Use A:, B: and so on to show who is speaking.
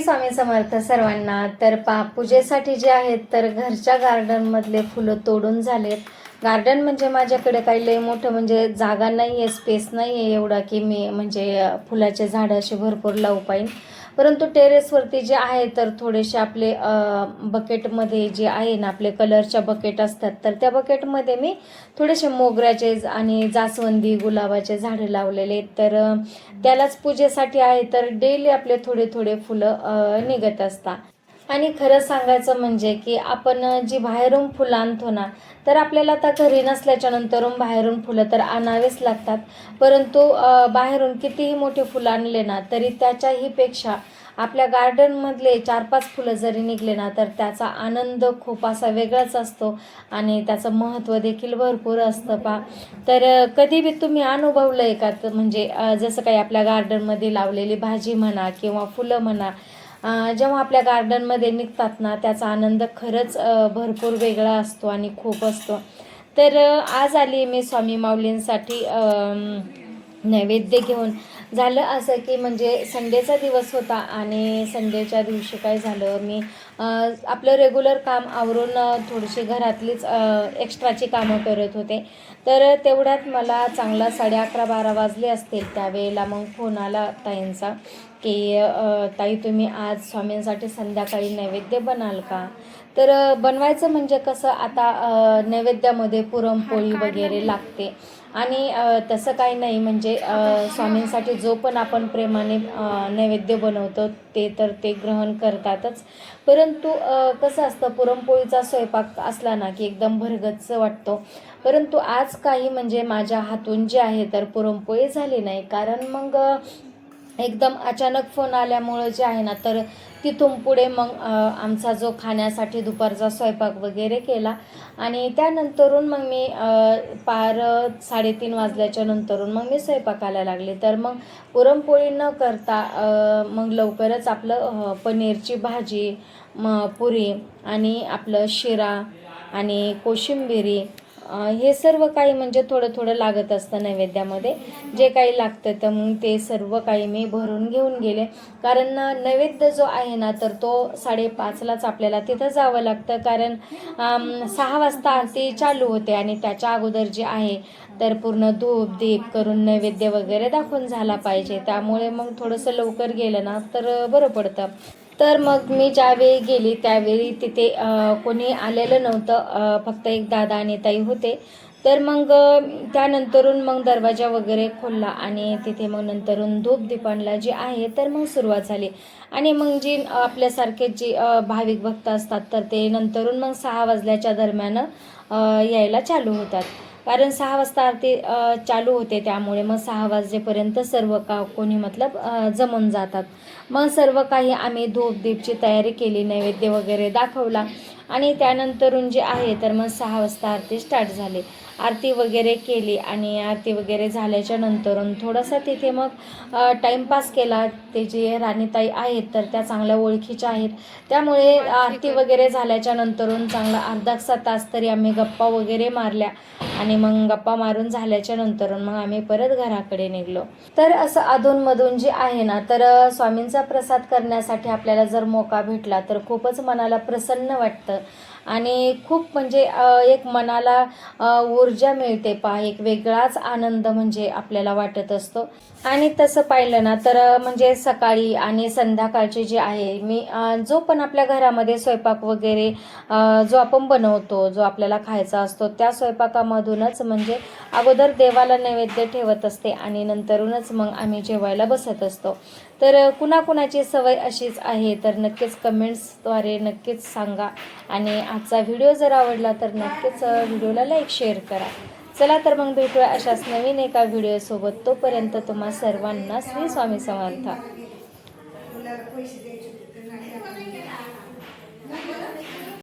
A: स्वामी समर्थ सर्वांना। तर पूजेसाठी जे आहेत तर घरच्या गार्डन मधले फुलं तोडून झालेत। गार्डन म्हणजे माझ्याकडे काही लय मोठं म्हणजे जागा नाही आहे, स्पेस नाही आहे एवढा की मी म्हणजे फुलाचे झाड असे भरपूर लावू पाईन। परंतु टेरेसवरती जे आहे तर थोडेसे आपले बकेटमध्ये जे आहे ना आपले कलरच्या बकेट असतात, तर त्या बकेटमध्ये मी थोडेसे मोगऱ्याचे आणि जास्वंदी गुलाबाचे झाडे लावलेले। तर त्यालाच पूजेसाठी आहे तर डेली आपले थोडे थोडे फुलं निघत असतात। आणि खरं सांगायचं म्हणजे की आपण जी बाहेरून फुलं आणतो ना, तर आपल्याला आता घरी नसल्याच्या नंतरून बाहेरून फुलं तर आणावेच लागतात। परंतु बाहेरून कितीही मोठे फुलं आणले ना तरी त्याच्याही पेक्षा आपल्या गार्डनमधले 4-5 फुलं जरी निघले ना तर त्याचा आनंद खूप असा वेगळाच असतो आणि त्याचं महत्त्व देखील भरपूर असतं तर कधी बी तुम्ही अनुभवलं आहे का? म्हणजे जसं काही आपल्या गार्डनमध्ये लावलेली भाजी म्हणा किंवा फुलं म्हणा, जेव्हा आपल्या गार्डनमध्ये निघतात ना त्याचा आनंद खरंच भरपूर वेगळा असतो आणि खूप असतो। तर आज आली मी स्वामी माऊलींसाठी नैवेद्य घेऊन। झालं असं की म्हणजे संडेचा दिवस होता आणि संडेच्या दिवशी काय झालं, मी आपलं रेग्युलर काम आवरून थोडीशी घरातलीच एक्स्ट्राची कामं करत होते। तर तेवढ्यात मला चांगला 11:30-12 वाजले असतील। त्यावेळेला मग फोन आला ताईंचा की ताई तुम्ही आज स्वामींसाठी संध्याकाळी नैवेद्य बनाल का? तर बनवायचं म्हणजे कसं आता नैवेद्यामध्ये पुरणपोळी वगैरे लागते आणि तसं काही नाही म्हणजे स्वामींसाठी जो पण आपण प्रेमाने नैवेद्य बनवतो ते ग्रहण करतातच। परंतु कसं असतं, पुरणपोळीचा स्वयंपाक असला ना की एकदम भरगच्च वाटतो। परंतु आज काही म्हणजे माझ्या हातून जे आहे तर पुरणपोळी झाली नाही, कारण मग एकदम अचानक फोन आल्यामुळं जे आहे ना तर तिथून पुढे मग आमचा जो खाण्यासाठी दुपारचा स्वयंपाक वगैरे केला आणि त्यानंतरून मग मी पार 3:30 वाजल्याच्या नंतरून मग मी स्वयंपाकाला लागले। तर मग पुरणपोळी न करता मग लवकरच आपलं पनीरची भाजी, पुरी आणि आपलं शिरा आणि कोशिंबिरी, हे सर्व काही म्हणजे थोडं थोडं लागत असतं नैवेद्यामध्ये। जे काही लागतं तर मग ते सर्व काही मी भरून घेऊन गेले, कारण नैवेद्य जो आहे ना तर तो 5:30लाच आपल्याला तिथं जावं लागतं, कारण 6 वाजता आरती चालू होते आणि त्याच्या अगोदर जे आहे तर पूर्ण धूप दीप करून नैवेद्य वगैरे दाखवून झाला पाहिजे। त्यामुळे मग थोडंसं लवकर गेलं ना तर बरं पडतं। तर मग मी ज्यावेळी गेली त्यावेळी तिथे कोणी आलेलं नव्हतं, फक्त एक दादा आणि ताई होते। तर मग त्यानंतरून मग दरवाजा वगैरे खोलला आणि तिथे मग नंतरून धूपदीपांना जी आहे तर मग सुरुवात झाली। आणि मग जी आपल्यासारखे जी भाविक भक्त असतात तर ते नंतरून मग 6 वाजल्याच्या दरम्यान यायला चालू होतात, कारण 6 वाजता आरती चालू होते। त्यामुळे मग 6 वाजेपर्यंत सर्व कोणी मतलब जमून जातात। मग सर्व काही आम्ही धूप दीपची तयारी केली, नैवेद्य वगैरे दाखवला आणि त्यानंतरून जे आहे तर मग 6 वाजता आरती स्टार्ट झाली। आरती वगैरे केली आणि आरती वगैरे झाल्याच्या नंतरून थोडासा तिथे मग टाईमपास केला। ते जे राणीताई आहेत तर त्या चांगल्या ओळखीच्या आहेत, त्यामुळे आरती वगैरे झाल्याच्या नंतरून चांगला अर्धा तास तरी आम्ही गप्पा वगैरे मारल्या आणि मग गप्पा मारून झाल्याच्या नंतरून मग आम्ही परत घराकडे निघलो। तर असं अधूनमधून जे आहे ना तर स्वामींचा प्रसाद करण्यासाठी आपल्याला जर मौका भेटला तर खूपच मनाला प्रसन्न वाटतं आणि खूप म्हणजे एक मनाला ऊर्जा मिळते एक वेगळाच आनंद म्हणजे आपल्याला वाटत असतो। आणि तसं पाहिलं ना तर म्हणजे सकाळी आणि संध्याकाळचे जे आहे मी जो पण आपल्या घरामध्ये स्वयंपाक वगैरे जो आपण बनवतो, जो आपल्याला खायचा असतो, त्या स्वयंपाकामधूनच म्हणजे अगोदर देवाला नैवेद्य ठेवत असते आणि नंतरूनच मग आम्ही जेवायला बसत असतो। तर कुणाकुणाची सवय अशीच आहे तर नक्कीच कमेंट्सद्वारे नक्कीच सांगा आणि आजचा व्हिडिओ जर आवडला तर नक्कीच व्हिडिओला लाईक शेअर करा। चला तर मग भेटूया अशाच नवीन एका व्हिडिओसोबत। तोपर्यंत तुम्हा सर्वांना श्री स्वामी समर्थ।